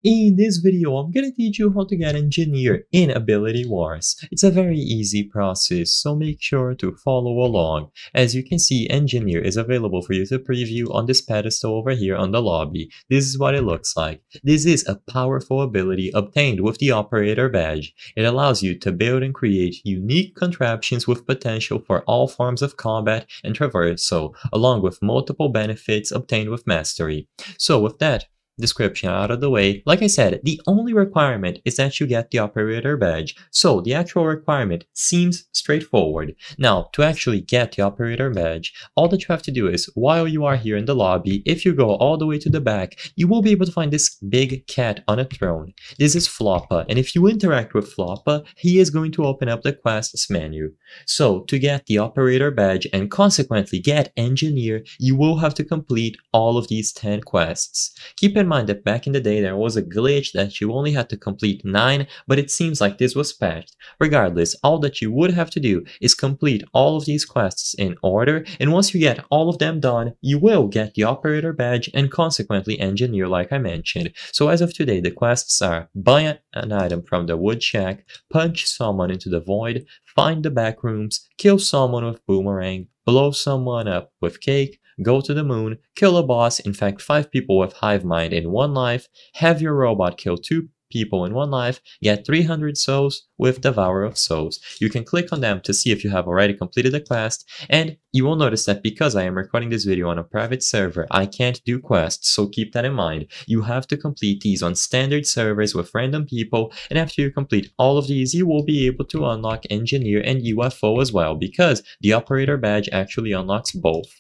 In this video, I'm gonna teach you how to get Engineer in Ability Wars. It's a very easy process, so make sure to follow along. As you can see, Engineer is available for you to preview on this pedestal over here on the lobby. This is what it looks like. This is a powerful ability obtained with the Operator badge. It allows you to build and create unique contraptions with potential for all forms of combat and traversal, along with multiple benefits obtained with Mastery. So with that description out of the way, like I said, the only requirement is that you get the Operator badge, so the actual requirement seems straightforward. Now, to actually get the Operator badge, all that you have to do is, while you are here in the lobby, if you go all the way to the back, you will be able to find this big cat on a throne. This is Floppa, and if you interact with Floppa, he is going to open up the quests menu. So, to get the Operator badge and consequently get Engineer, you will have to complete all of these 10 quests. Keep in mind that back in the day there was a glitch that you only had to complete 9, but it seems like this was patched. Regardless, all that you would have to do is complete all of these quests in order, and once you get all of them done, you will get the Operator badge and consequently Engineer like I mentioned. So as of today, the quests are buy an item from the wood shack, punch someone into the void, find the back rooms, kill someone with boomerang, blow someone up with cake, go to the moon, kill a boss, infect 5 people with hive mind in 1 life, have your robot kill 2 people in 1 life, get 300 souls with Devourer of Souls. You can click on them to see if you have already completed the quest, and you will notice that because I am recording this video on a private server, I can't do quests, so keep that in mind. You have to complete these on standard servers with random people, and after you complete all of these, you will be able to unlock Engineer and UFO as well, because the Operator badge actually unlocks both.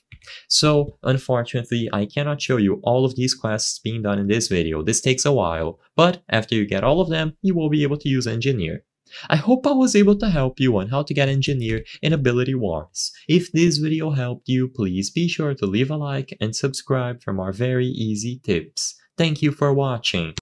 So, unfortunately, I cannot show you all of these quests being done in this video. This takes a while, but after you get all of them, you will be able to use Engineer. I hope I was able to help you on how to get Engineer in Ability Wars. If this video helped you, please be sure to leave a like and subscribe for more very easy tips. Thank you for watching.